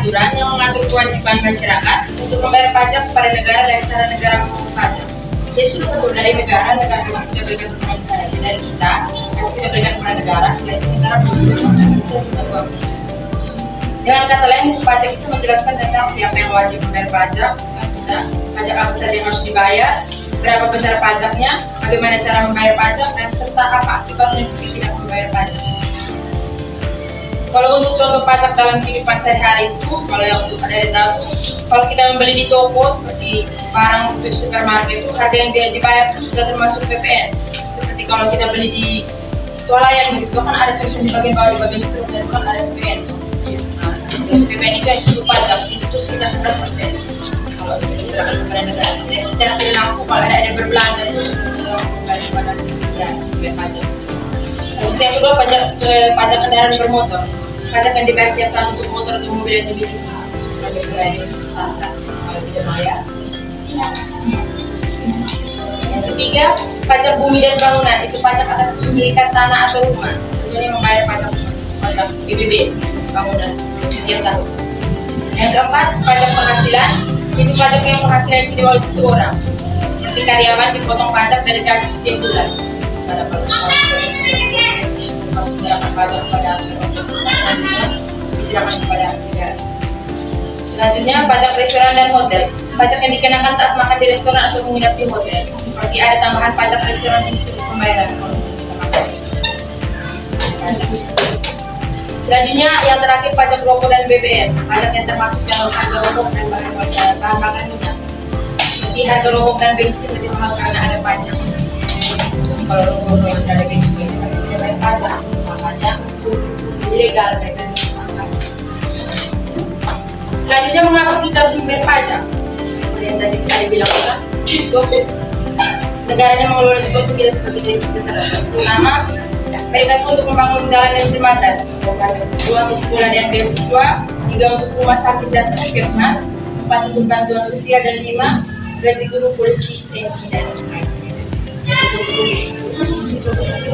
aturan yang mengatur kewajiban masyarakat untuk membayar pajak kepada negara dan cara negara memungut pajak. Jadi sudah betul dari negara harus kita berikan dari kita, harus kita berikan kepada negara. Selain itu negara kita juga buat. Dengan kata lain, pajak itu menjelaskan tentang siapa yang wajib membayar pajak, bukan kita. Pajak apa saja yang harus dibayar, berapa besar pajaknya, bagaimana cara membayar pajak, dan serta apa akibatnya jika tidak membayar pajak. Kalau untuk contoh pajak dalam kehidupan sehari-hari itu, kalau yang untuk ada tahu, kalau kita membeli di toko seperti barang untuk supermarket itu, harga yang dibayar itu sudah termasuk PPN. Seperti kalau kita beli di swalayan gitu kan ada tulisan di bagian bawah di bagian struktur itu kan ada PPN. PPN itu yang disebut pajak, itu tuh sekitar 11%. Kalau itu diserahkan kepada negara, jadi secara tidak langsung kalau ada berbelanja itu sudah kembali pada ya pajak. Terus yang kedua pajak kendaraan bermotor. Pajak yang dibayar setiap tahun untuk motor atau mobil yang dimiliki. Bagi selain sah-sah kalau tidak bayar, tidak. Yang ketiga, pajak bumi dan bangunan. Itu pajak atas kepemilikan tanah atau rumah. Contohnya membayar pajak PBB bangunan setiap tahun. Yang keempat, pajak penghasilan. Itu pajak yang penghasilan yang dimiliki oleh seseorang. Seperti karyawan dipotong pajak dari gaji setiap bulan. Pada harus menyerahkan pajak kepada perusahaan dan diserahkan kepada negara. Selanjutnya, pajak restoran dan hotel. Pajak yang dikenakan saat makan di restoran atau menginap di hotel. Seperti ada tambahan pajak restoran di setiap pembayaran kalau kita makan di restoran. Selanjutnya, yang terakhir pajak rokok dan BBM. Pajak yang termasuk dalam harga rokok dan bahan bakar minyak. Jadi harga rokok dan bensin lebih mahal karena ada pajak. Kalau rokok yang ada bensin tidak bayar pajak, makanya ilegal mereka. Selanjutnya, mengapa kita harus membayar pajak? Seperti yang tadi kita bilang kan, negaranya mengelola itu tidak seperti kita terhadap. Pertama, mereka itu untuk membangun jalan dan jembatan, kedua untuk sekolah dan beasiswa, tiga untuk rumah sakit dan puskesmas, empat untuk bantuan sosial, dan lima gaji guru, polisi, TNI, dan ASN.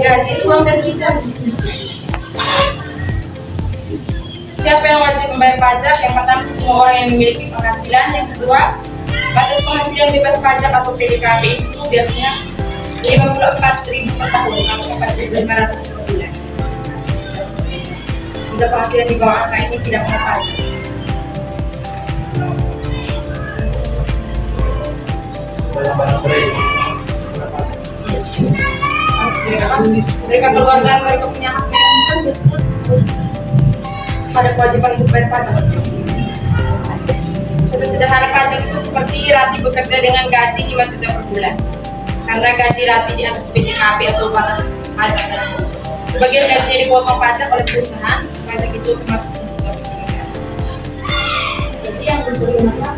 Gaji uang dan kita. Siapa yang wajib membayar pajak? Yang pertama, semua orang yang memiliki penghasilan. Yang kedua, batas penghasilan bebas pajak atau PDKP itu biasanya 54.000 per tahun atau 4.500 per bulan. Jika penghasilan di bawah angka ini tidak kena pajak. Mereka keluarkan, mereka punya hak yang kan biasanya pada kewajiban untuk bayar pajak. Contoh sederhana pajak itu seperti Rati bekerja dengan gaji 5 juta per bulan. Karena gaji Rati di atas PJKP atau batas pajak dan sebagian gajinya dipotong pajak oleh perusahaan, pajak itu otomatis disetor ke negara. Jadi yang berguna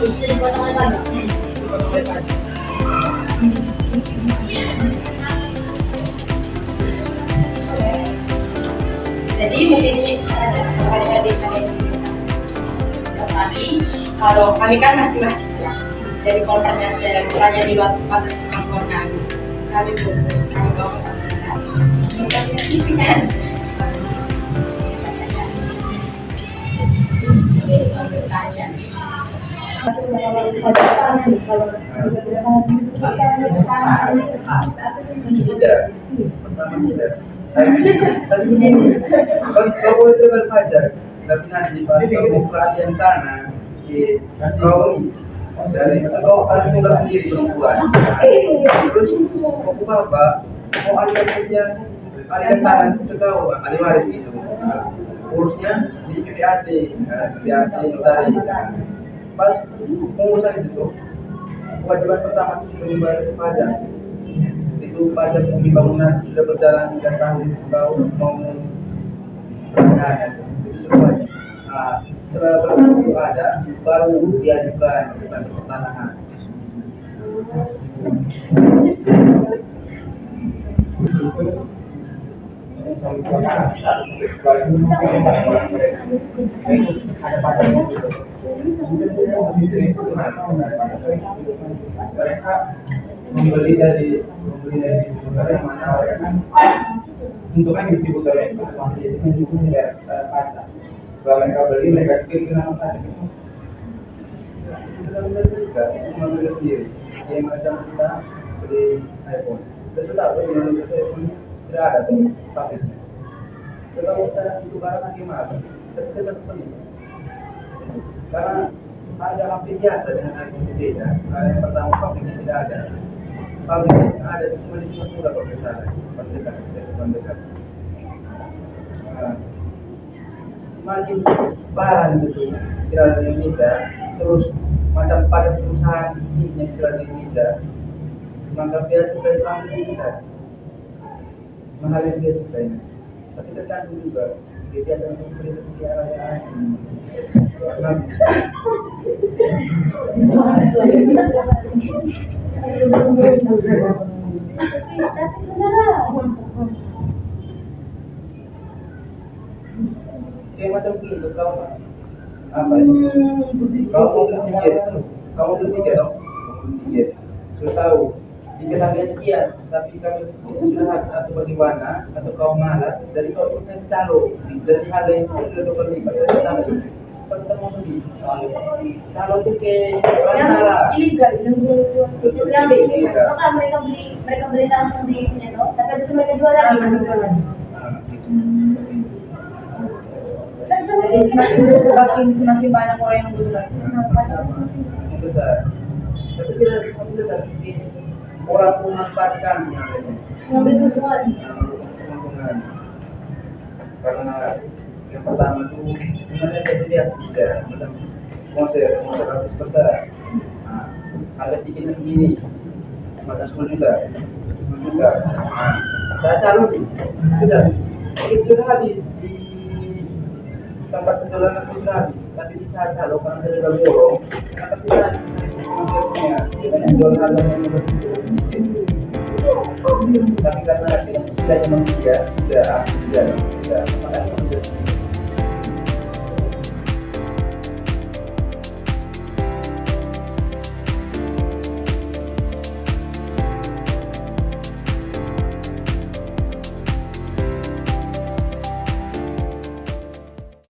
bisa dipotong oleh pajak. Jadi begini adik-adik kalau kami kan masih mahasiswa, jadi kalau pertanyaan di luar batas kemampuan kami fokus, kami bawa kapasitas, kita diskusikan. Bertanya. Tapi begini, kalau boleh berpajak, tapi nanti peralihan tanah di Rawi dari atau ada tinggal sendiri perempuan. Terus aku bapak mau alihkan saja alihkan tanah itu tahu ahli waris itu. Urusnya di PPAT, notaris. Pas pengurusan itu, kewajiban pertama itu membayar pajak. Itu pajak bumi bangunan sudah berjalan 3 tahun mau setelah itu ada baru diajukan bukan pertanahan. Mereka membeli dari distributor yang mana untuk kan distributor itu masih juga pajak. Kalau mereka beli, mereka kirim ke nama saya. Itu benar juga, cuma beli sendiri. Yang macam kita beli iPhone. Kita tahu di Indonesia iPhone tidak ada tuh paketnya. Kalau kita itu barang lagi mahal, kita tetap beli. Karena harga hampir biasa dengan iPhone berbeda. Karena yang pertama paketnya tidak ada. Paketnya yang ada cuma di Singapura kalau tidak salah. Pendekat. Semakin barang gitu kira di Indonesia, terus macam pada perusahaan ini yang kira di Indonesia, maka biaya suplai selama ini bisa mahalin biaya suplainya. Tapi tergantung juga dia biasa untuk beli seperti arah kayak macam gitu kau apa ini? Kau mau beli tiket, kau beli tiket dong, beli tiket. Sudah tahu tiket harganya sekian, tapi kami sudah habis atau bagaimana atau kau malas, dari kau itu calo, dari harga itu sudah double lipat. Tapi kalau mau beli calo itu kayak salah. Ilegal yang ilegal. Maka mereka beli langsung di sini tuh, tapi itu mereka jual lagi. Jadi semakin banyak orang yang berjualan. Besar. Tapi tidak orang memanfaatkan Ngambil keuntungan. keuntungan. Karena yang pertama itu sebenarnya saya lihat tidak macam konser artis besar. Nah, ada tiketnya segini, maka 10 juta. Nah, saya cari sudah, tiket sudah habis di tempat penjualan itu sudah habis, tapi di saat kalau karena saya sudah borong, maka sudah konsernya kita jual harganya lebih sedikit. Tapi karena tidak manusia, tidak